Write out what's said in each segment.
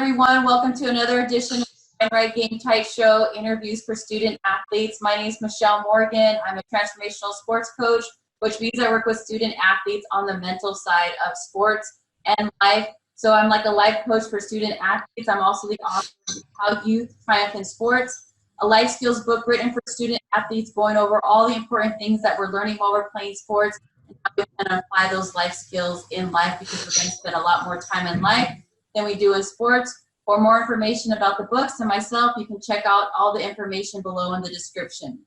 everyone. Welcome to another edition of the Right Game Tight Show, interviews for student athletes. My name is Michelle Morgan. I'm a transformational sports coach, which means I work with student athletes on the mental side of sports and life. So I'm like a life coach for student athletes. I'm also the author of How Youth Triumph in Sports, a life skills book written for student athletes, going over all the important things that we're learning while we're playing sports and how we can apply those life skills in life, because we're going to spend a lot more time in life than we do in sports. For more information about the books and myself, you can check out all the information below in the description.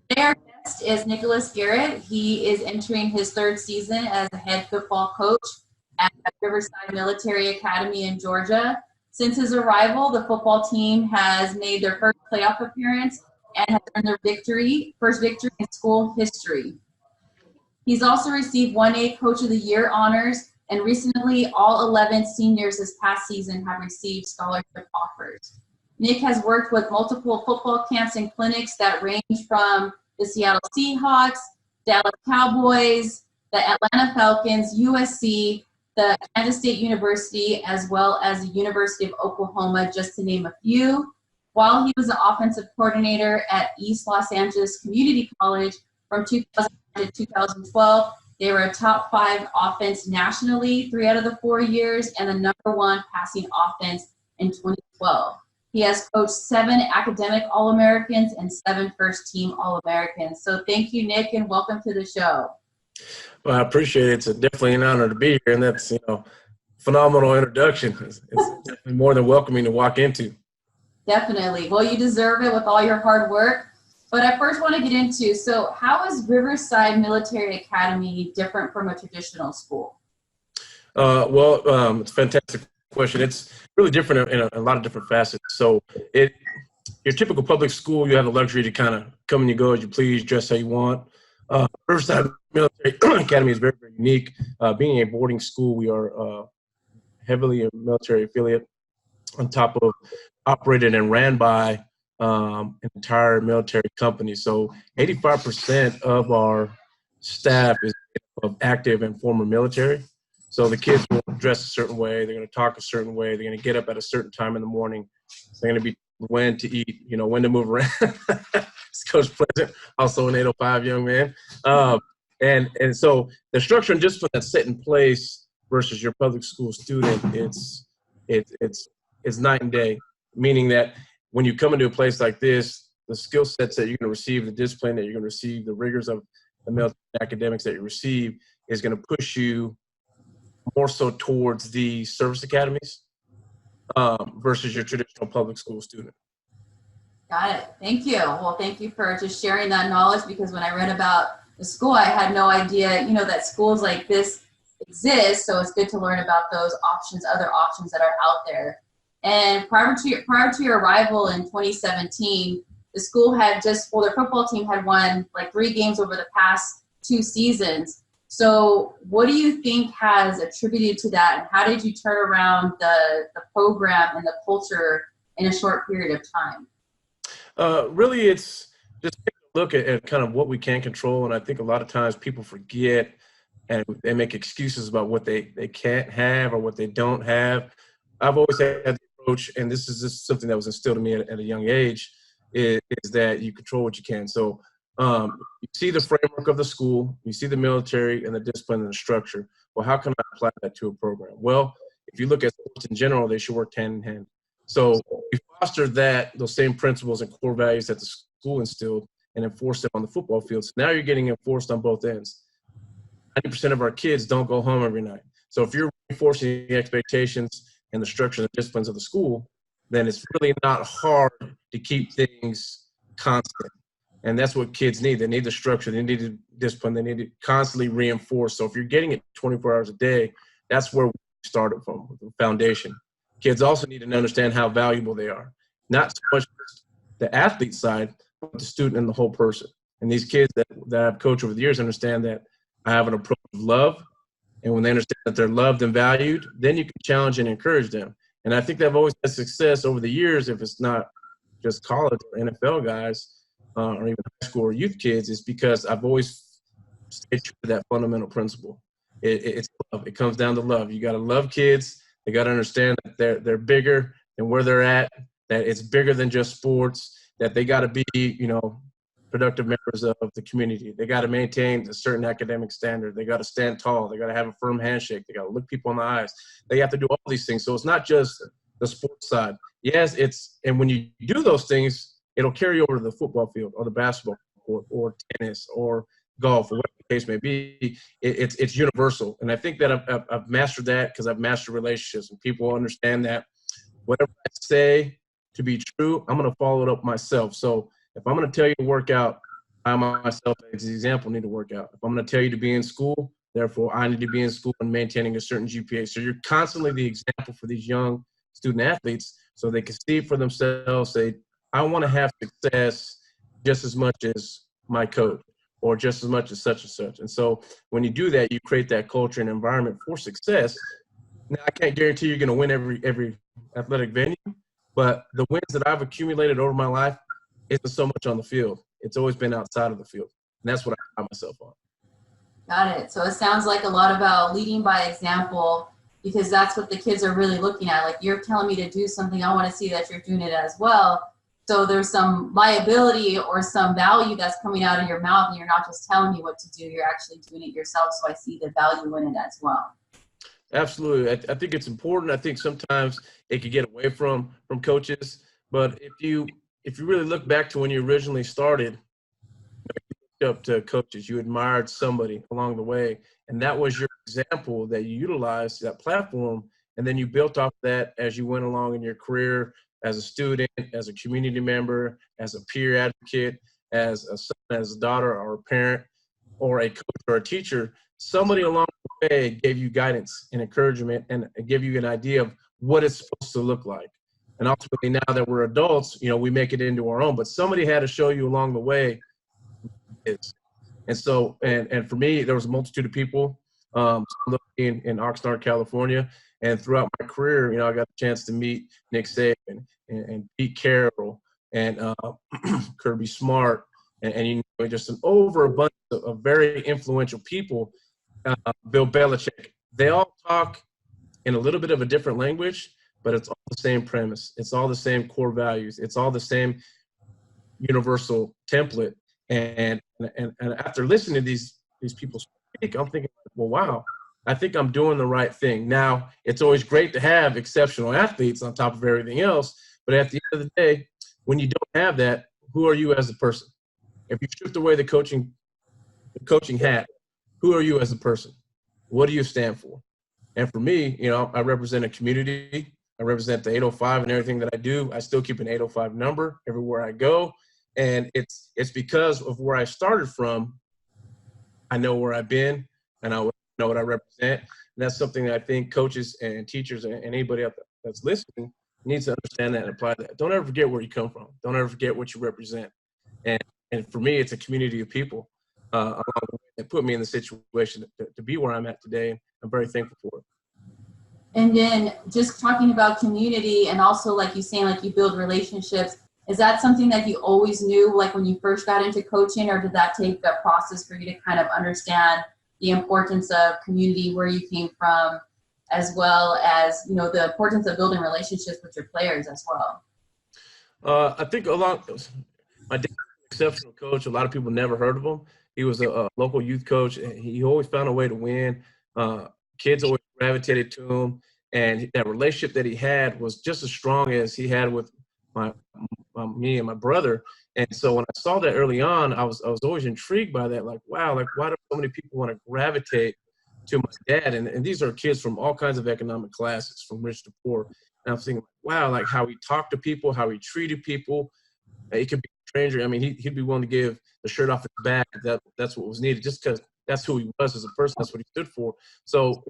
Today our guest is Nicholas Garrett. He is entering his third season as a head football coach at Riverside Military Academy in Georgia. Since his arrival, the football team has made their first playoff appearance and has earned their first victory in school history. He's also received 1A Coach of the Year honors, and recently all 11 seniors this past season have received scholarship offers. Nick has worked with multiple football camps and clinics that range from the Seattle Seahawks, Dallas Cowboys, the Atlanta Falcons, USC, the Kansas State University, as well as the University of Oklahoma, just to name a few. While he was an offensive coordinator at East Los Angeles Community College from 2000 to 2012, they were a top 5 offense nationally 3 out of the 4 years, and the number 1 passing offense in 2012. He has coached 7 academic All-Americans and 7 first-team All-Americans. So thank you, Nick, and welcome to the show. Well, I appreciate it. It's definitely an honor to be here, and that's, phenomenal introduction. It's definitely more than welcoming to walk into. Definitely. Well, you deserve it with all your hard work. But I first want to get into, so how is Riverside Military Academy different from a traditional school? It's a fantastic question. It's really different in a lot of different facets. So your typical public school, you have the luxury to kind of come and you go as you please, dress how you want. Riverside Military Academy is very, very unique. Being a boarding school, we are heavily a military affiliate, on top of operated and ran by an entire military company. So 85% of our staff is of active and former military. So the kids will dress a certain way. They're going to talk a certain way. They're going to get up at a certain time in the morning. They're going to be when to eat, when to move around. It's Coach Pleasant, also an 805 young man. And so the structure and discipline that's set in place versus your public school student, it's night and day, meaning that when you come into a place like this, the skill sets that you're going to receive, the discipline that you're going to receive, the rigors of the military academics that you receive is going to push you more so towards the service academies versus your traditional public school student. Got it. Thank you. Well, thank you for just sharing that knowledge, because when I read about the school, I had no idea, that schools like this exist. So it's good to learn about those options, other options that are out there. And prior to your arrival in 2017, the school had their football team had won like 3 games over the past 2 seasons. So what do you think has attributed to that, and how did you turn around the program and the culture in a short period of time? Really, it's just take a look at kind of what we can control. And I think a lot of times people forget and they make excuses about what they can't have or what they don't have. I've always had the approach, and this is just something that was instilled in me at a young age, is that you control what you can. So you see the framework of the school, you see the military and the discipline and the structure. Well, how can I apply that to a program? Well, if you look at sports in general, they should work hand in hand. So we foster those same principles and core values that the school instilled and enforced them on the football field. So now you're getting enforced on both ends. 90% of our kids don't go home every night. So if you're reinforcing the expectations and the structure and the disciplines of the school, then it's really not hard to keep things constant. And that's what kids need. They need the structure. They need the discipline. They need to constantly reinforce. So if you're getting it 24 hours a day, that's where we started from, with the foundation. Kids also need to understand how valuable they are. Not so much the athlete side, but the student and the whole person. And these kids that I've coached over the years understand that I have an approach of love. And when they understand that they're loved and valued, then you can challenge and encourage them. And I think they've always had success over the years, if it's not just college or NFL guys, or even high school or youth kids, is because I've always stayed true to that fundamental principle. It's love. It comes down to love. You got to love kids. They got to understand that they're bigger than where they're at, that it's bigger than just sports, that they got to be, productive members of the community. They got to maintain a certain academic standard. They got to stand tall. They got to have a firm handshake. They got to look people in the eyes. They have to do all these things. So it's not just the sports side. Yes, and when you do those things, it'll carry over to the football field or the basketball court or tennis or golf or whatever the case may be. It's universal. And I think that I've mastered that because I've mastered relationships, and people understand that whatever I say to be true, I'm going to follow it up myself. So if I'm going to tell you to work out, I myself, as an example, need to work out. If I'm going to tell you to be in school, therefore I need to be in school and maintaining a certain GPA. So you're constantly the example for these young student athletes so they can see it for themselves, say, I want to have success just as much as my coach or just as much as such and such. And so when you do that, you create that culture and environment for success. Now, I can't guarantee you're going to win every athletic venue, but the wins that I've accumulated over my life isn't so much on the field. It's always been outside of the field. And that's what I pride myself on. Got it. So it sounds like a lot about leading by example, because that's what the kids are really looking at. Like, you're telling me to do something, I want to see that you're doing it as well. So there's some liability or some value that's coming out of your mouth, and you're not just telling me what to do, you're actually doing it yourself. So I see the value in it as well. Absolutely. I think it's important. I think sometimes it could get away from coaches, but if you really look back to when you originally started, you looked up to coaches, you admired somebody along the way, and that was your example that you utilized, that platform, and then you built off that as you went along in your career as a student, as a community member, as a peer advocate, as a son, as a daughter, or a parent, or a coach or a teacher. Somebody along the way gave you guidance and encouragement and gave you an idea of what it's supposed to look like. And ultimately, now that we're adults, we make it into our own. But somebody had to show you along the way. And so, and for me, there was a multitude of people in Oxnard, California. And throughout my career, I got a chance to meet Nick Saban and Pete Carroll and Kirby Smart and just an overabundance of very influential people. Bill Belichick. They all talk in a little bit of a different language, but it's all the same premise. It's all the same core values. It's all the same universal template. And after listening to these people speak, I'm thinking, well, wow, I think I'm doing the right thing. Now, it's always great to have exceptional athletes on top of everything else, but at the end of the day, when you don't have that, who are you as a person? If you stripped away the coaching hat, who are you as a person? What do you stand for? And for me, I represent a community. I represent the 805 and everything that I do. I still keep an 805 number everywhere I go. And it's because of where I started from. I know where I've been, and I know what I represent. And that's something that I think coaches and teachers and anybody else that's listening needs to understand that and apply that. Don't ever forget where you come from. Don't ever forget what you represent. And for me, it's a community of people that put me in the situation to be where I'm at today. I'm very thankful for it. And then just talking about community and also, like you saying, like you build relationships, is that something that you always knew, like when you first got into coaching, or did that take a process for you to kind of understand the importance of community, where you came from, as well as, the importance of building relationships with your players as well? I think my dad was an exceptional coach. A lot of people never heard of him. He was a local youth coach, and he always found a way to win. Kids always gravitated to him, and that relationship that he had was just as strong as he had with me and my brother. And so when I saw that early on, I was always intrigued by that. Like, wow, like why do so many people want to gravitate to my dad? And these are kids from all kinds of economic classes, from rich to poor. And I'm thinking, wow, like how he talked to people, how he treated people. It could be a stranger. I mean, he'd be willing to give the shirt off his back if that's what was needed, just because that's who he was as a person. That's what he stood for. So,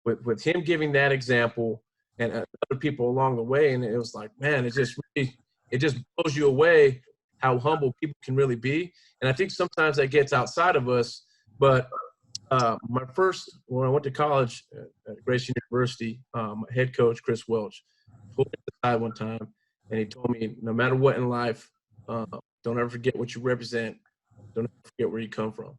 with him giving that example and other people along the way, and it was like, man, it just blows you away how humble people can really be. And I think sometimes that gets outside of us. But when I went to college at Grayson University, my head coach, Chris Welch, pulled me to the side one time, and he told me, no matter what in life, don't ever forget what you represent. Don't ever forget where you come from.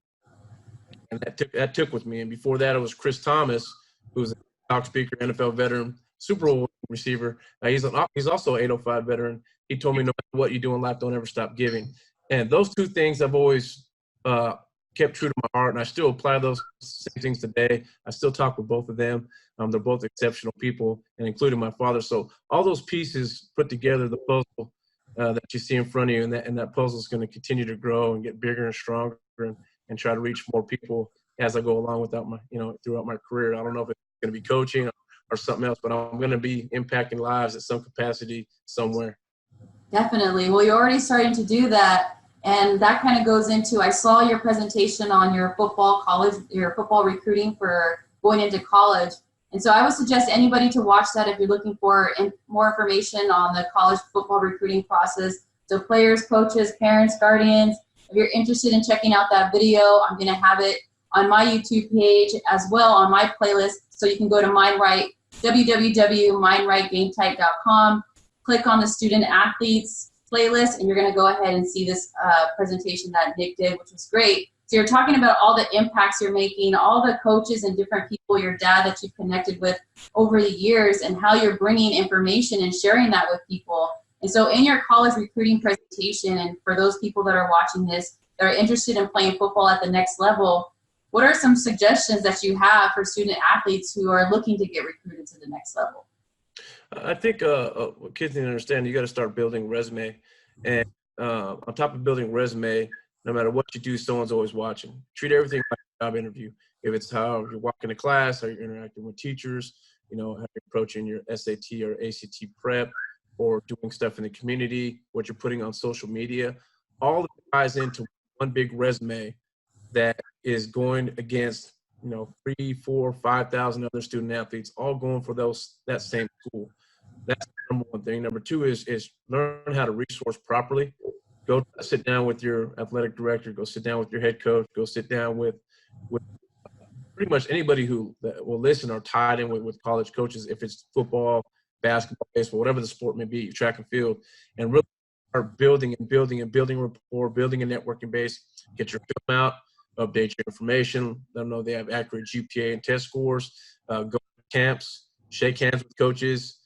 And that took with me. And before that, it was Chris Thomas, who was a talk speaker, NFL veteran, Super Bowl receiver. He's also an 805 veteran. He told me, no matter what you do in life, don't ever stop giving. And those two things I've always kept true to my heart, and I still apply those same things today. I still talk with both of them. They're both exceptional people, and including my father. So all those pieces put together the puzzle that you see in front of you, and that puzzle is going to continue to grow and get bigger and stronger, and try to reach more people as I go along throughout my career. I don't know if it's going to be coaching or something else, but I'm going to be impacting lives at some capacity somewhere. Definitely. Well, you're already starting to do that. And that kind of goes into, I saw your presentation on your football recruiting for going into college. And so I would suggest anybody to watch that if you're looking for more information on the college football recruiting process. So players, coaches, parents, guardians, if you're interested in checking out that video, I'm going to have it on my YouTube page as well on my playlist. So you can go to www.mindrightgametype.com, click on the student athletes playlist, and you're going to go ahead and see this presentation that Nick did, which was great. So you're talking about all the impacts you're making, all the coaches and different people, your dad that you've connected with over the years, and how you're bringing information and sharing that with people. And so in your college recruiting presentation, and for those people that are watching this that are interested in playing football at the next level, what are some suggestions that you have for student athletes who are looking to get recruited to the next level? I think what kids need to understand, you got to start building resume. And on top of building resume, no matter what you do, someone's always watching. Treat everything like a job interview. If it's how you're walking to class, how you're interacting with teachers, how you're approaching your SAT or ACT prep, or doing stuff in the community, what you're putting on social media, all that ties into one big resume that is going against 3, 4, 5,000 other student athletes, all going for that same school. That's the number one thing. Number two is learn how to resource properly. Go sit down with your athletic director. Go sit down with your head coach. Go sit down with pretty much anybody that will listen or tied in with college coaches, if it's football, basketball, baseball, whatever the sport may be, track and field, and really start building rapport, building a networking base. Get your film out, update your information, let them know they have accurate GPA and test scores, go to camps, shake hands with coaches,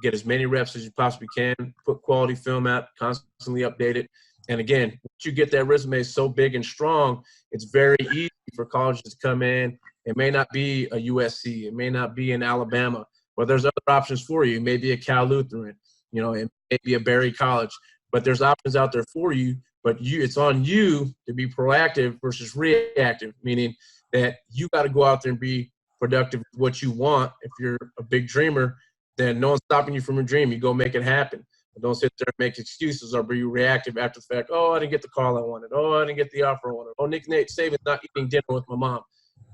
get as many reps as you possibly can, put quality film out, constantly update it. And again, once you get that resume so big and strong, it's very easy for colleges to come in. It may not be a USC, it may not be in Alabama, but there's other options for you. It may be a Cal Lutheran, it may be a Berry College, but there's options out there for you. But it's on you to be proactive versus reactive, meaning that you got to go out there and be productive with what you want. If you're a big dreamer, then no one's stopping you from your dream. You go make it happen. But don't sit there and make excuses or be reactive after the fact. Oh, I didn't get the call I wanted. Oh, I didn't get the offer I wanted. Oh, Nate Saban's not eating dinner with my mom.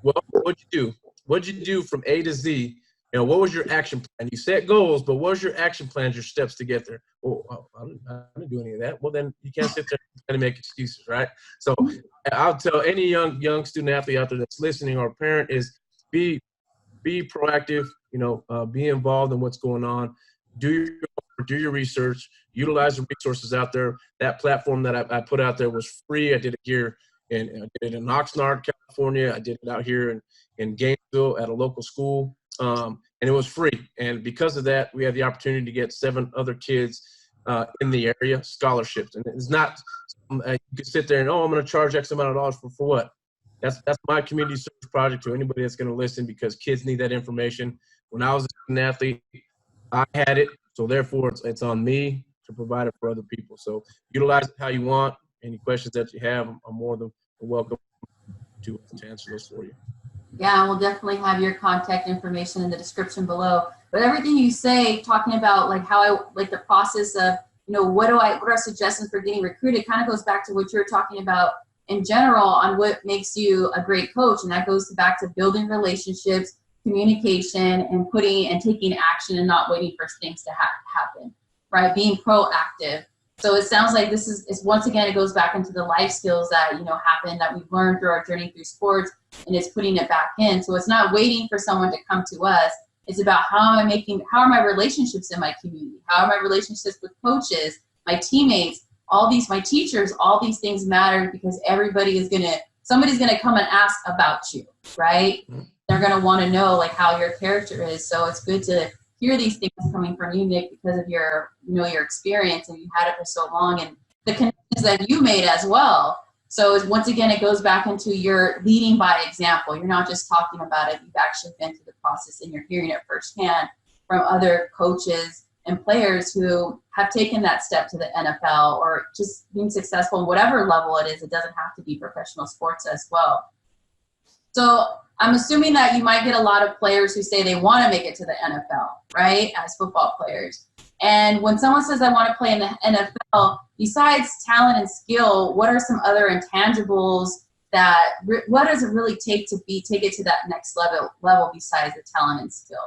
Well, what'd you do? What'd you do from A to Z? What was your action plan? You set goals, but what was your action plans, your steps to get there? Well, I didn't do any of that. Well, then you can't sit there and make excuses, right? So I'll tell any young student athlete out there that's listening or parent is be proactive, be involved in what's going on. Do your research, utilize the resources out there. That platform that I put out there was free. I did it here I did it in Oxnard, California. I did it out here in Gainesville at a local school. And it was free. And because of that, we had the opportunity to get 7 other kids in the area scholarships. And it's not you could sit there and, I'm going to charge X amount of dollars for what? That's my community service project to anybody that's going to listen, because kids need that information. When I was a student athlete, I had it. So therefore, it's on me to provide it for other people. So utilize it how you want. Any questions that you have, I'm more than welcome to answer those for you. Yeah, we'll definitely have your contact information in the description below. But everything you say, talking about the process of, what are suggestions for getting recruited, kind of goes back to what you're talking about in general on what makes you a great coach. And that goes back to building relationships, communication, and taking action and not waiting for things to happen, right? Being proactive. So it sounds like this is once again, it goes back into the life skills that, happen, that we've learned through our journey through sports, and it's putting it back in. So it's not waiting for someone to come to us. It's about how are my relationships in my community? How are my relationships with coaches, my teammates, my teachers? All these things matter, because somebody's going to come and ask about you, right? They're going to want to know how your character is. So it's good to hear these things coming from you, Nick, because of your, your experience, and you had it for so long, and the connections that you made as well. So once again, it goes back into your leading by example. You're not just talking about it. You've actually been through the process, and you're hearing it firsthand from other coaches and players who have taken that step to the NFL or just being successful in whatever level it is. It doesn't have to be professional sports as well. So I'm assuming that you might get a lot of players who say they want to make it to the NFL, right, as football players. And when someone says, I want to play in the NFL, besides talent and skill, what are some other intangibles what does it really take to take it to that next level besides the talent and skill?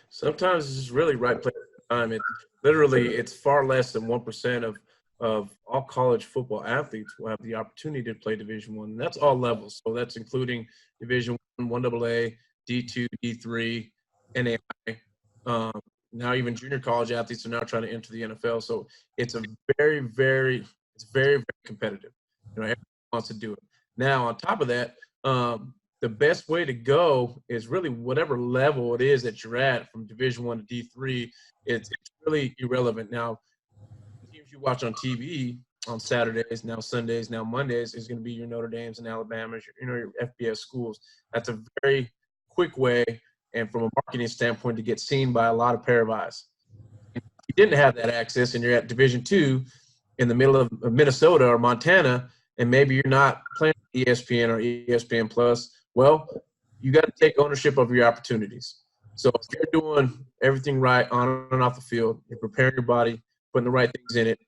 Sometimes it's just really right place at time. It's far less than 1% of all college football athletes will have the opportunity to play Division I. And that's all levels. So that's including Division I, 1AA, D2, D3, NAI. Now even junior college athletes are now trying to enter the NFL. So it's very, very competitive. Everyone wants to do it. Now, on top of that, the best way to go is really whatever level it is that you're at, from Division I to D3. It's really irrelevant. Now, the teams you watch on TV on Saturdays, now Sundays, now Mondays, is going to be your Notre Dames and Alabamas, your FBS schools. That's a very quick way, and from a marketing standpoint, to get seen by a lot of pair of eyes. If you didn't have that access and you're at Division II in the middle of Minnesota or Montana, and maybe you're not playing ESPN or ESPN Plus, well, you got to take ownership of your opportunities. So if you're doing everything right on and off the field, you're preparing your body, putting the right things in it,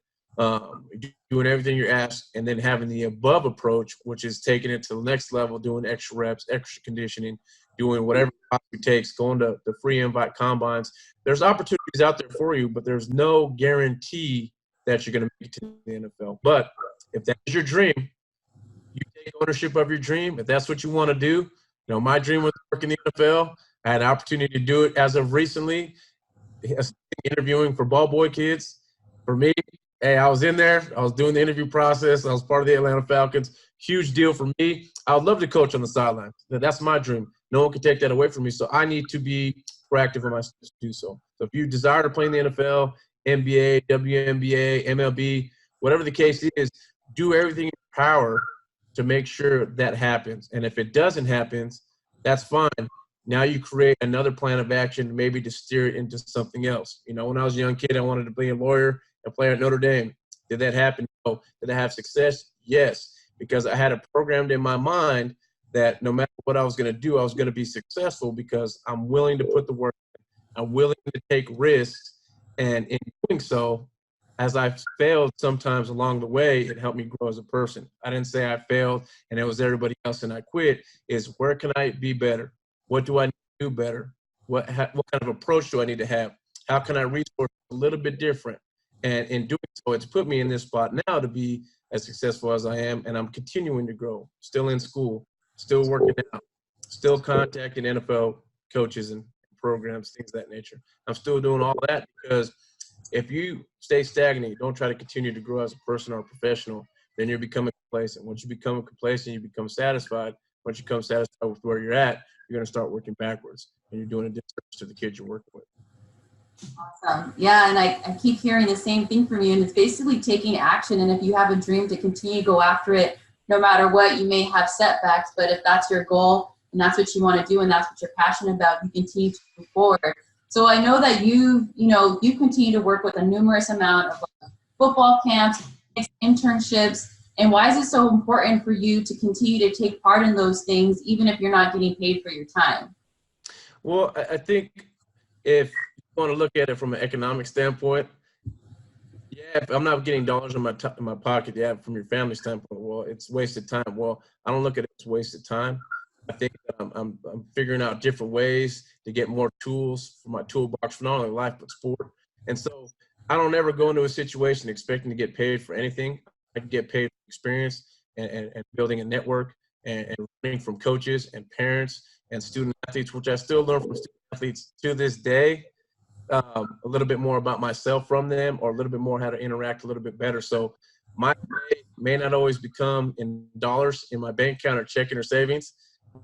doing everything you're asked, and then having the above approach, which is taking it to the next level, doing extra reps, extra conditioning, doing whatever it takes, going to the free invite combines. There's opportunities out there for you, but there's no guarantee that you're going to make it to the NFL. But if that's your dream, you take ownership of your dream. If that's what you want to do, my dream was to work in the NFL. I had an opportunity to do it as of recently, interviewing for ball boy kids. For me, hey, I was in there. I was doing the interview process. I was part of the Atlanta Falcons. Huge deal for me. I would love to coach on the sidelines. That's my dream. No one can take that away from me. So I need to be proactive in my steps to do so. So if you desire to play in the NFL, NBA, WNBA, MLB, whatever the case is, do everything in your power to make sure that happens. And if it doesn't happen, that's fine. Now you create another plan of action, maybe to steer it into something else. When I was a young kid, I wanted to be a lawyer and play at Notre Dame. Did that happen? No. Did I have success? Yes, because I had it programmed in my mind that no matter what I was going to do, I was going to be successful because I'm willing to put the work in. I'm willing to take risks. And in doing so, as I've failed sometimes along the way, it helped me grow as a person. I didn't say I failed and it was everybody else and I quit. Is where can I be better? What do I need to do better? What kind of approach do I need to have? How can I resource a little bit different? And in doing so, it's put me in this spot now to be as successful as I am, and I'm continuing to grow. Still in school, still working out, still contacting NFL coaches and programs, things of that nature. I'm still doing all that because if you stay stagnant, you don't try to continue to grow as a person or a professional, then you're becoming complacent. Once you become complacent, you become satisfied. Once you become satisfied with where you're at, you're going to start working backwards, and you're doing a disservice to the kids you're working with. Awesome. Yeah, and I keep hearing the same thing from you, and it's basically taking action. And if you have a dream, to continue to go after it, no matter what, you may have setbacks, but if that's your goal and that's what you want to do and that's what you're passionate about, you continue to move forward. So I know that you continue to work with a numerous amount of football camps, internships, and why is it so important for you to continue to take part in those things, even if you're not getting paid for your time? Well, I think if you want to look at it from an economic standpoint, yeah, if I'm not getting dollars in my pocket, yeah, from your family standpoint, well, it's wasted time. Well, I don't look at it as wasted time. I think I'm figuring out different ways to get more tools for my toolbox for not only life but sport. And so I don't ever go into a situation expecting to get paid for anything. I can get paid for experience and building a network and learning from coaches and parents and student athletes, which I still learn from student athletes to this day. A little bit more about myself from them, or a little bit more how to interact a little bit better. So my pay may not always become in dollars in my bank account or checking or savings,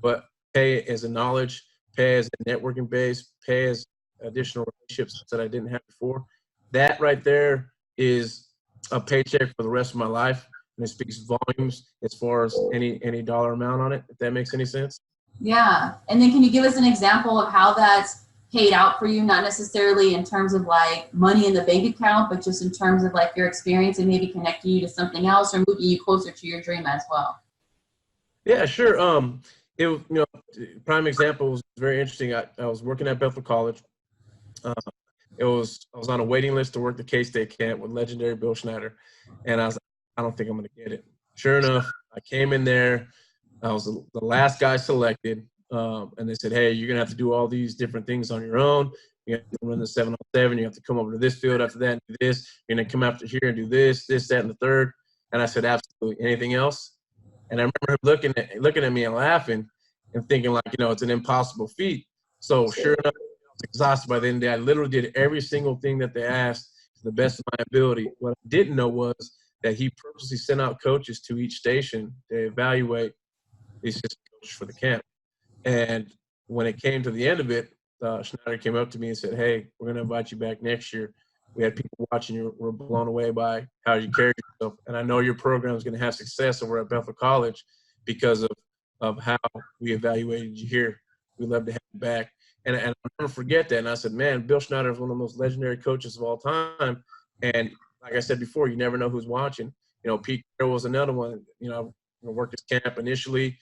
but pay as a knowledge, pay as a networking base, pay as additional relationships that I didn't have before. That right there is a paycheck for the rest of my life, and it speaks volumes as far as any dollar amount on it, if that makes any sense. Yeah. And then can you give us an example of how that's paid out for you, not necessarily in terms of like money in the bank account, but just in terms of like your experience and maybe connecting you to something else or moving you closer to your dream as well? Yeah, sure. Prime example was very interesting. I was working at Bethel College. Uh, I was on a waiting list to work the K-State camp with legendary Bill Schneider, and I was like, I don't think I'm going to get it. Sure enough, I came in there. I was the last guy selected, and they said, hey, you're going to have to do all these different things on your own. You have to run the 7-on-7. You have to come over to this field after that and do this. You're going to come after here and do this, that, and the third. And I said, absolutely. Anything else? And I remember him looking at me and laughing and thinking like, it's an impossible feat. So sure enough, I was exhausted by the end of the day. I literally did every single thing that they asked to the best of my ability. What I didn't know was that he purposely sent out coaches to each station to evaluate the assistant coaches for the camp. And when it came to the end of it, Schneider came up to me and said, hey, we're going to invite you back next year. We had people watching you. We're blown away by how you carry yourself. And I know your program is going to have success over at Bethel College because of how we evaluated you here. We'd love to have you back. And I'll never forget that. And I said, man, Bill Schneider is one of the most legendary coaches of all time. And like I said before, you never know who's watching. Pete Carroll was another one. Worked his camp initially.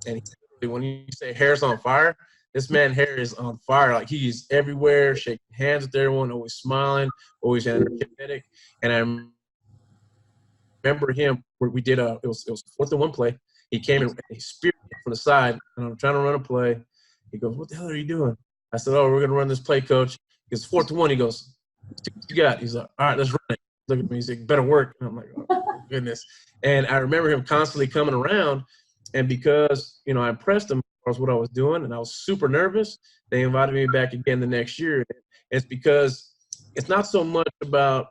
And when you say hair's on fire, this man's hair is on fire. Like he's everywhere, shaking hands with everyone, always smiling, always energetic. And I remember him where we did it was 4th and 1 play. He came and he speared me from the side, and I'm trying to run a play. He goes, what the hell are you doing? I said, oh, we're going to run this play, coach. He goes, 4th and 1. He goes, what you got? He's like, all right, let's run it. Look at me. He's like, better work. And I'm like, oh, goodness. And I remember him constantly coming around. And because, I impressed them as what I was doing, and I was super nervous, they invited me back again the next year. It's because it's not so much about,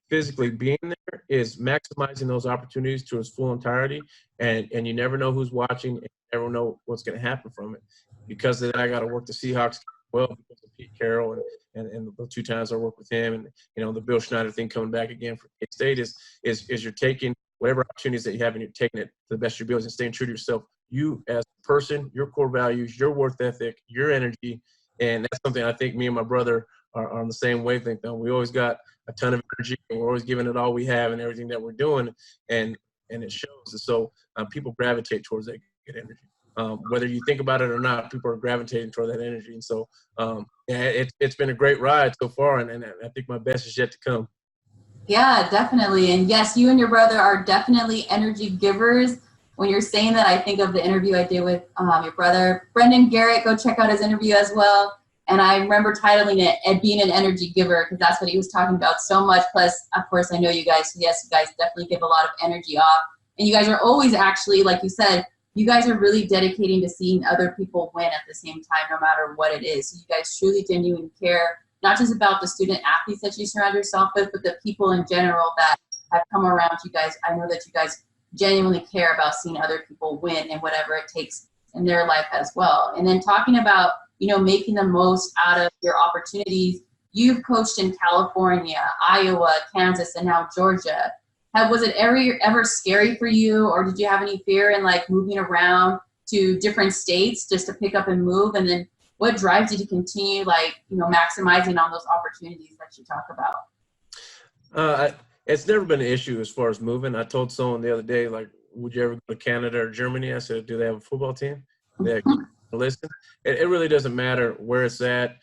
physically being there, is maximizing those opportunities to its full entirety. And you never know who's watching, and you never know what's going to happen from it. Because then I got to work the Seahawks well because of Pete Carroll and the 2 times I worked with him, and the Bill Schneider thing coming back again for K-State is you're taking whatever opportunities that you have and you're taking it to the best of your abilities and staying true to yourself. You as a person, your core values, your work ethic, your energy. And that's something I think me and my brother are on the same wavelength. We always got a ton of energy, and we're always giving it all we have and everything that we're doing. And it shows. And so people gravitate towards that good energy. Whether you think about it or not, people are gravitating toward that energy. And so it's been a great ride so far. And I think my best is yet to come. Yeah, definitely. And yes, you and your brother are definitely energy givers. When you're saying that, I think of the interview I did with your brother, Brendan Garrett. Go check out his interview as well. And I remember titling it "Ed being an energy giver" because that's what he was talking about so much. Plus, of course, I know you guys. So yes, you guys definitely give a lot of energy off. And you guys are always actually, like you said, you guys are really dedicating to seeing other people win at the same time, no matter what it is. So you guys truly genuinely care, not just about the student athletes that you surround yourself with, but the people in general that have come around you guys. I know that you guys genuinely care about seeing other people win and whatever it takes in their life as well. And then talking about, making the most out of your opportunities. You've coached in California, Iowa, Kansas, and now Georgia. Was it ever scary for you, or did you have any fear in like moving around to different states just to pick up and move? And then what drives you to continue maximizing on those opportunities that you talk about? It's never been an issue as far as moving. I told someone the other day, like, would you ever go to Canada or Germany? I said, do they have a football team? They listen. It really doesn't matter where it's at.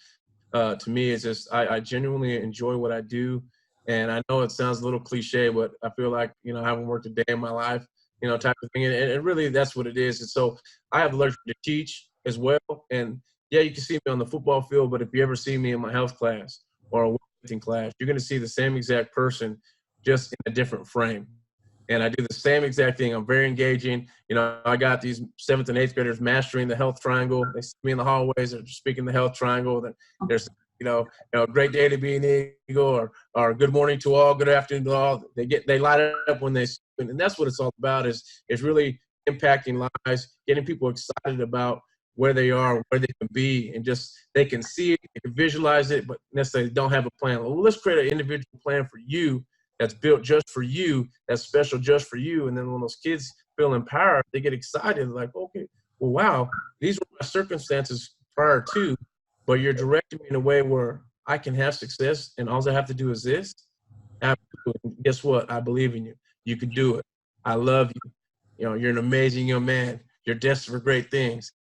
To me, it's just I genuinely enjoy what I do. And I know it sounds a little cliche, but I feel like, I haven't worked a day in my life, type of thing. And really, that's what it is. And so I have the luxury to teach as well. And, yeah, you can see me on the football field, but if you ever see me in my health class or a weightlifting class, you're going to see the same exact person, just in a different frame. And I do the same exact thing. I'm very engaging. I got these 7th and 8th graders mastering the health triangle. They see me in the hallways. They're speaking the health triangle. Then there's, a great day to be an Eagle, or good morning to all, good afternoon to all. They light it up when they speak. And that's what it's all about is really impacting lives, getting people excited about where they are, where they can be, and just they can see it, they can visualize it, but necessarily don't have a plan. Well, let's create an individual plan for you that's built just for you, that's special just for you. And then when those kids feel empowered, they get excited, like, okay, well, wow, these were my circumstances prior to, but you're directing me in a way where I can have success, and all I have to do is this. Absolutely. Guess what? I believe in you. You can do it. I love you. You know, you're an amazing young man. You're destined for great things.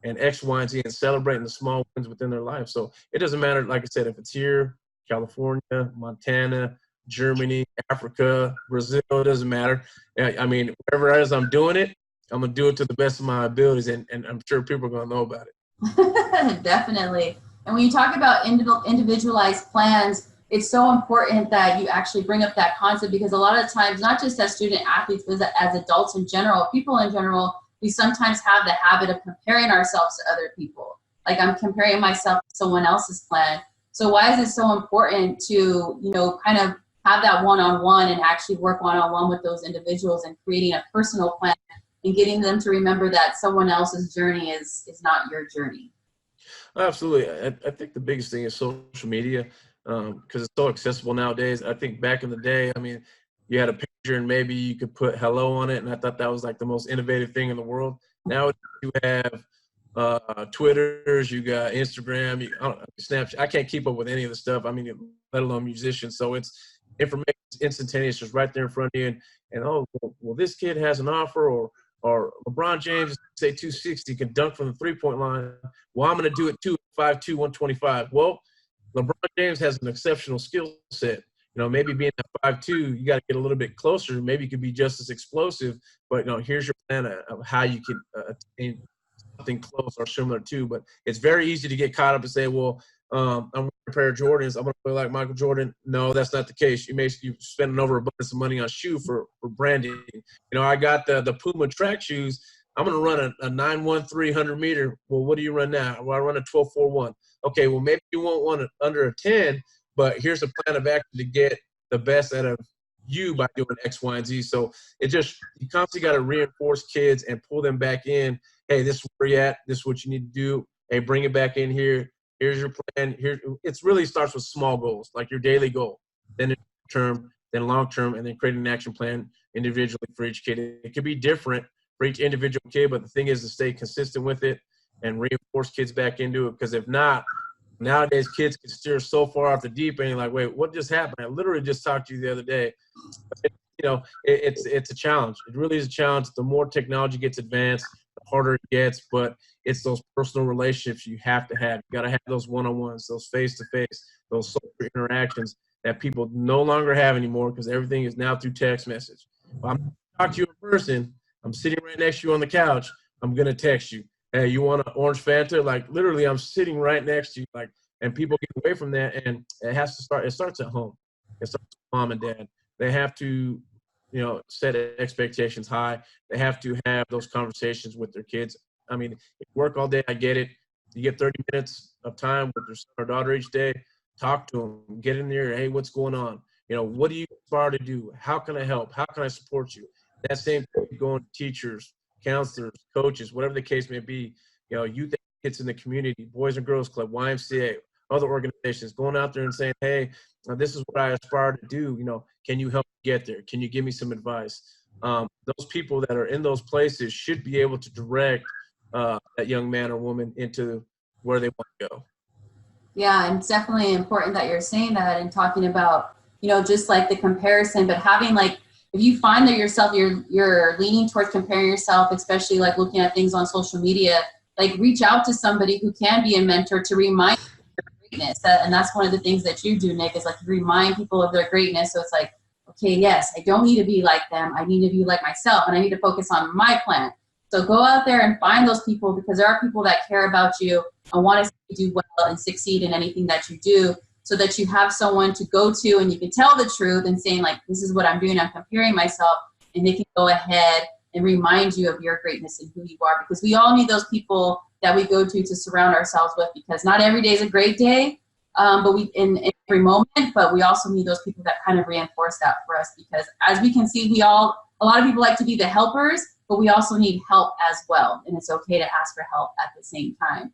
And X, Y, and Z, and celebrating the small wins within their life. So it doesn't matter, like I said, if it's here, California, Montana, Germany, Africa, Brazil, it doesn't matter. I mean, wherever it is I'm doing it, I'm going to do it to the best of my abilities, and I'm sure people are going to know about it. Definitely. And when you talk about individualized plans, it's so important that you actually bring up that concept, because a lot of times, not just as student athletes, but as adults in general, people in general, we sometimes have the habit of comparing ourselves to other people. Like, I'm comparing myself to someone else's plan. So why is it so important to, you know, kind of have that one-on-one and actually work one-on-one with those individuals and creating a personal plan and getting them to remember that someone else's journey is not your journey? Absolutely. I think the biggest thing is social media, because it's so accessible nowadays. I think back in the day, I mean, you had a picture and maybe you could put hello on it, and I thought that was like the most innovative thing in the world. Now you have Twitters, you got Instagram, Snapchat. I can't keep up with any of the stuff. I mean, let alone musicians. So it's information instantaneous, just right there in front of you. And oh, well, this kid has an offer, or LeBron James, say 260, can dunk from the three-point line. Well, I'm going to do it too, 5'2", 125. Well, LeBron James has an exceptional skill set. You know, maybe being at 5'2", you got to get a little bit closer. Maybe you could be just as explosive, but, you know, here's your plan of how you can attain something close or similar to. But it's very easy to get caught up and say, well, I'm wearing a pair of Jordans, I'm going to play like Michael Jordan. No, that's not the case. You spend an overabundance of money on shoe for branding. You know, I got the Puma track shoes. I'm going to run a 9'1", 100 meter. Well, what do you run now? Well, I run a 12.41. Okay, well, maybe you won't want it under a 10, but here's a plan of action to get the best out of you by doing X, Y, and Z. So you constantly got to reinforce kids and pull them back in. Hey, this is where you're at. This is what you need to do. Hey, bring it back in here. Here's your plan. It really starts with small goals, like your daily goal, then term, then long term, and then creating an action plan individually for each kid. It could be different for each individual kid, but the thing is to stay consistent with it and reinforce kids back into it. Because if not, nowadays kids can steer so far off the deep end. Like, wait, what just happened? I literally just talked to you the other day. It's a challenge. It really is a challenge. The more technology gets advanced, the harder it gets, but it's those personal relationships you have to have. You got to have those one-on-ones, those face-to-face, those social interactions that people no longer have anymore, because everything is now through text message. If I'm talking to you in person, I'm sitting right next to you on the couch, I'm going to text you, hey, you want an orange Fanta? Like, literally, I'm sitting right next to you, like, and people get away from that, and it starts at home. It starts with mom and dad. They have to, you know, set expectations high. They have to have those conversations with their kids. I mean, if you work all day, I get it. You get 30 minutes of time with your son or daughter each day. Talk to them. Get in there. Hey, what's going on? You know, what do you aspire to do? How can I help? How can I support you? That same thing going to teachers, counselors, coaches, whatever the case may be. You know, youth kids in the community, Boys and Girls Club, YMCA, other organizations, going out there and saying, hey, this is what I aspire to do. You know, can you help me get there? Can you give me some advice? Those people that are in those places should be able to direct that young man or woman into where they want to go. Yeah, and it's definitely important that you're saying that and talking about, you know, just like the comparison, but having, like, if you find that you're leaning towards comparing yourself, especially like looking at things on social media, like, reach out to somebody who can be a mentor to remind you of their greatness. And that's one of the things that you do, Nick, is like remind people of their greatness. So it's like, okay, yes, I don't need to be like them. I need to be like myself, and I need to focus on my plan. So go out there and find those people, because there are people that care about you and want to see you do well and succeed in anything that you do, so that you have someone to go to and you can tell the truth and saying, like, this is what I'm doing, I'm comparing myself, and they can go ahead and remind you of your greatness and who you are, because we all need those people that we go to surround ourselves with, because not every day is a great day, but in every moment, but we also need those people that kind of reinforce that for us, because as we can see, a lot of people like to be the helpers, but we also need help as well. And it's okay to ask for help at the same time.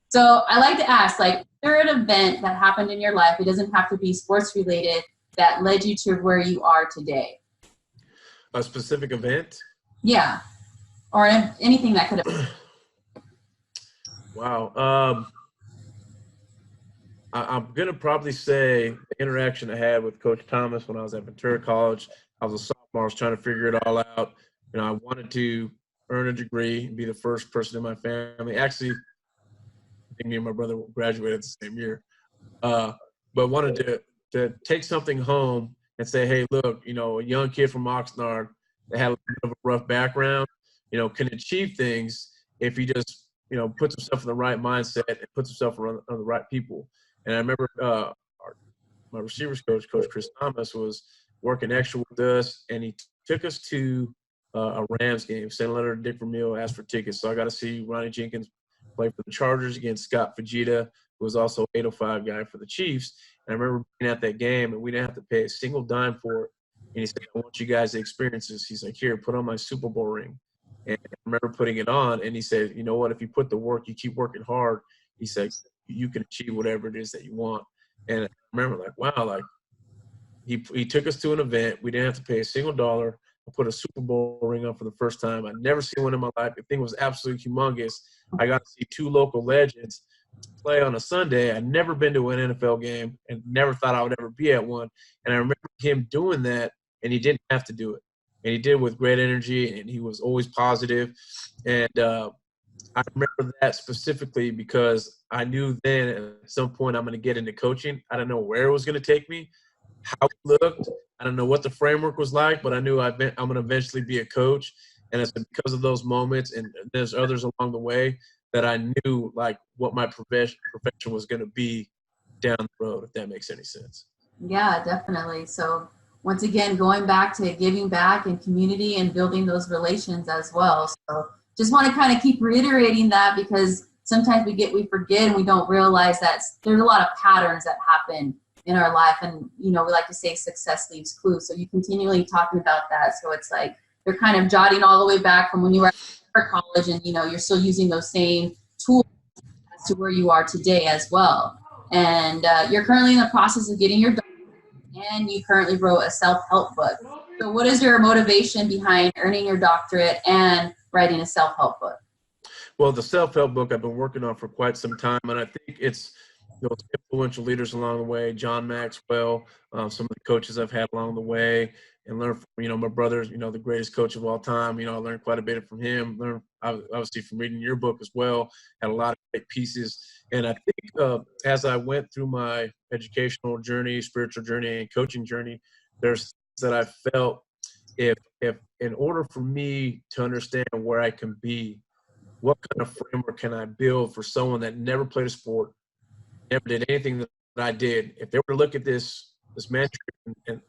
So I like to ask, like, is there an event that happened in your life, it doesn't have to be sports related, that led you to where you are today? A specific event? Yeah. Or anything that could have. Wow. I'm going to probably say the interaction I had with Coach Thomas when I was at Ventura College. I was a sophomore. I was trying to figure it all out. You know, I wanted to earn a degree and be the first person in my family. Actually, I think me and my brother graduated the same year. But wanted to take something home and say, hey, look, you know, a young kid from Oxnard that had a bit of a rough background, you know, can achieve things if he just, you know, puts himself in the right mindset and puts himself around the right people. And I remember my receivers coach, Coach Chris Thomas, was working extra with us, and he took us to a Rams game. Sent a letter to Dick Vermeil, asked for tickets. So I got to see Ronnie Jenkins play for the Chargers against Scott Fujita, who was also 805 guy for the Chiefs. And I remember being at that game, and we didn't have to pay a single dime for it. And he said, I want you guys to experience this. He's like, here, put on my Super Bowl ring. And I remember putting it on, and he said, you know what, if you put the work, you keep working hard, he said, you can achieve whatever it is that you want. And I remember, like, wow, like, he took us to an event. We didn't have to pay a single dollar. I put a Super Bowl ring on for the first time. I'd never seen one in my life. The thing was absolutely humongous. I got to see two local legends play on a Sunday. I'd never been to an NFL game and never thought I would ever be at one. And I remember him doing that, and he didn't have to do it. And he did it with great energy, and he was always positive. And I remember that specifically because I knew then at some point I'm going to get into coaching. I don't know where it was going to take me, how it looked. I don't know what the framework was like, but I knew I'm going to eventually be a coach. And it's because of those moments, and there's others along the way, that I knew, like, what my profession was going to be down the road, if that makes any sense. Yeah, definitely. So once again, going back to giving back and community and building those relations as well. So just want to kind of keep reiterating that, because sometimes we forget and we don't realize that there's a lot of patterns that happen in our life. And, you know, we like to say success leaves clues. So you continually talking about that. So it's like they're kind of jotting all the way back from when you were at college, and, you know, you're still using those same tools as to where you are today as well. And you're currently in the process of getting your doctorate, and you currently wrote a self-help book. So what is your motivation behind earning your doctorate and writing a self-help book? Well, the self-help book I've been working on for quite some time, and I think it's those influential leaders along the way, John Maxwell, some of the coaches I've had along the way, and learn from, you know, my brother's, you know, the greatest coach of all time. You know, I learned quite a bit from him, learned obviously from reading your book as well, had a lot of great pieces. And I think as I went through my educational journey, spiritual journey, and coaching journey, there's things that I felt if in order for me to understand where I can be, what kind of framework can I build for someone that never played a sport, never did anything that I did? If they were to look at this mantra and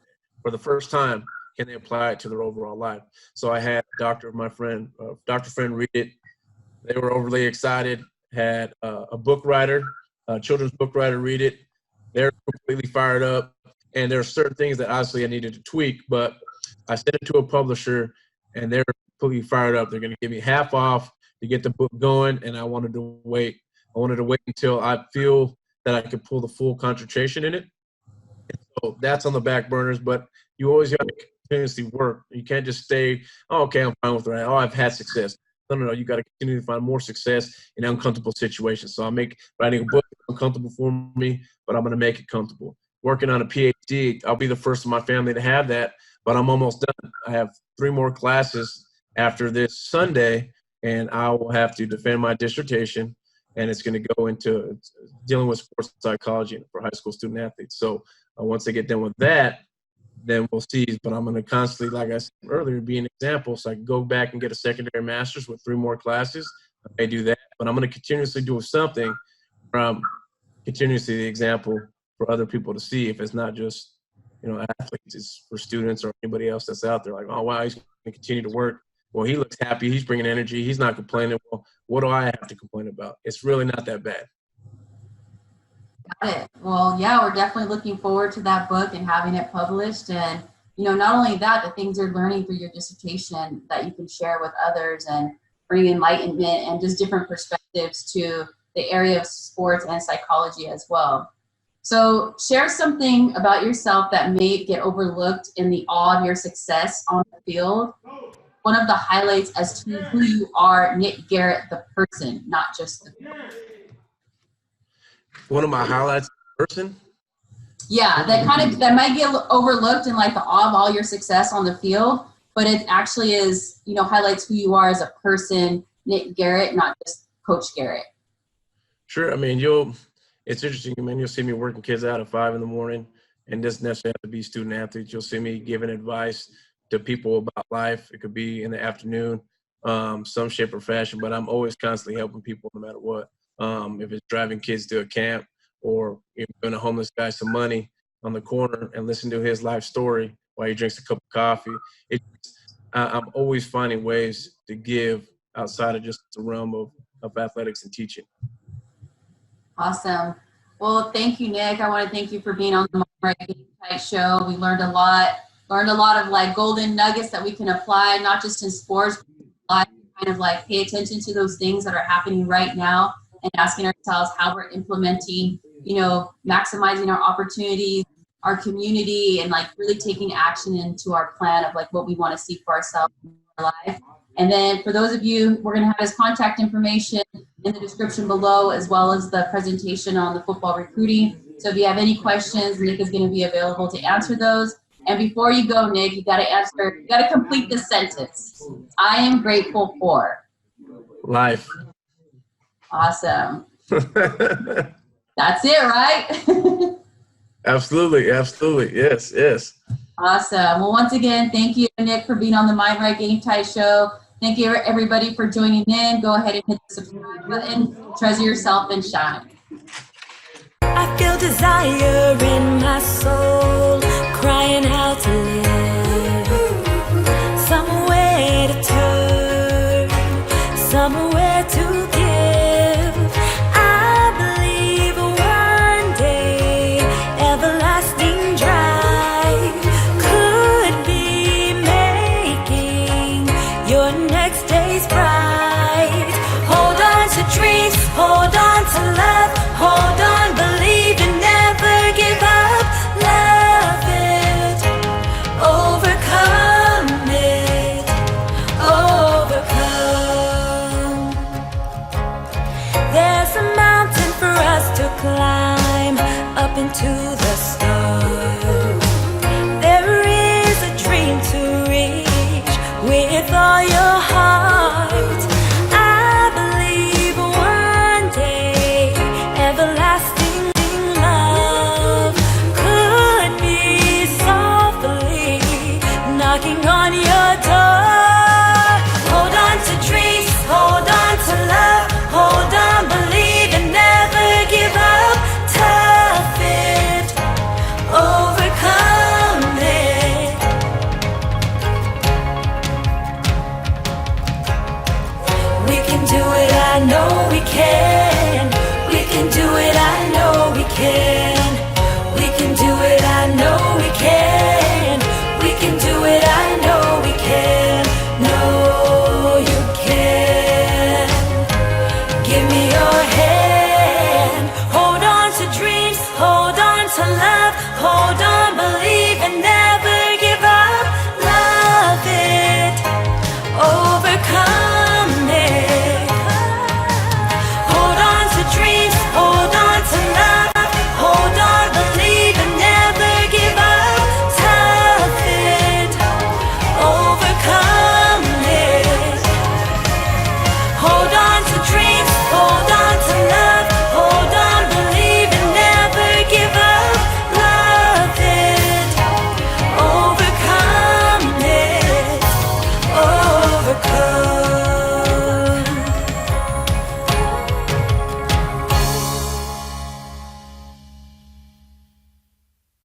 for the first time, can they apply it to their overall life? So I had Dr. Friend read it. They were overly excited. Had a book writer, a children's book writer, read it. They're completely fired up. And there are certain things that obviously I needed to tweak, but I sent it to a publisher, and they're completely fired up. They're going to give me half off to get the book going, and I wanted to wait. I wanted to wait until I feel that I could pull the full concentration in it. And so that's on the back burners, but you always got to continuously work. You can't just stay, oh, okay, I'm fine with that. Oh, I've had success. No. You got to continue to find more success in uncomfortable situations. So writing a book uncomfortable for me, but I'm going to make it comfortable. Working on a PhD, I'll be the first in my family to have that, but I'm almost done. I have 3 more classes after this Sunday, and I will have to defend my dissertation, and it's going to go into dealing with sports psychology for high school student athletes. So once I get done with that, then we'll see. But I'm going to constantly, like I said earlier, be an example. So I can go back and get a secondary master's with 3 more classes. I may do that, but I'm going to continuously do something from continuously the example for other people to see. If it's not just, you know, athletes, it's for students or anybody else that's out there. Like, oh, wow, he's going to continue to work. Well, he looks happy. He's bringing energy. He's not complaining. Well, what do I have to complain about? It's really not that bad. Got it. Well, yeah, we're definitely looking forward to that book and having it published. And not only that, the things you're learning through your dissertation that you can share with others and bring enlightenment and just different perspectives to the area of sports and psychology as well. So share something about yourself that may get overlooked in the awe of your success on the field. One of the highlights as to who you are, Nick Garrett, the person, not just the coach. One of my highlights, person? Yeah, that might get overlooked in like the awe of all your success on the field, but it actually is, highlights who you are as a person, Nick Garrett, not just Coach Garrett. Sure. I mean, it's interesting, man. You'll see me working kids out at 5 a.m, and doesn't necessarily have to be student athletes. You'll see me giving advice to people about life. It could be in the afternoon, some shape or fashion, but I'm always constantly helping people no matter what. If it's driving kids to a camp or giving a homeless guy some money on the corner and listen to his life story while he drinks a cup of coffee. I'm always finding ways to give outside of just the realm of athletics and teaching. Awesome. Well, thank you, Nick. I want to thank you for being on the Right Game Tight show. We learned a lot of like golden nuggets that we can apply, not just in sports, but kind of like pay attention to those things that are happening right now and asking ourselves how we're implementing, maximizing our opportunities, our community, and like really taking action into our plan of like what we want to see for ourselves in our life. And then for those of you, we're going to have his contact information in the description below, as well as the presentation on the football recruiting. So if you have any questions, Nick is going to be available to answer those. And before you go, Nick, you got to complete this sentence. I am grateful for life. Awesome. That's it, right? Absolutely. Yes. Awesome. Well, once again, thank you, Nick, for being on the Mind Right Game Tight show. Thank you, everybody, for joining in. Go ahead and hit the subscribe button. Treasure yourself and shine. I feel desire in my soul.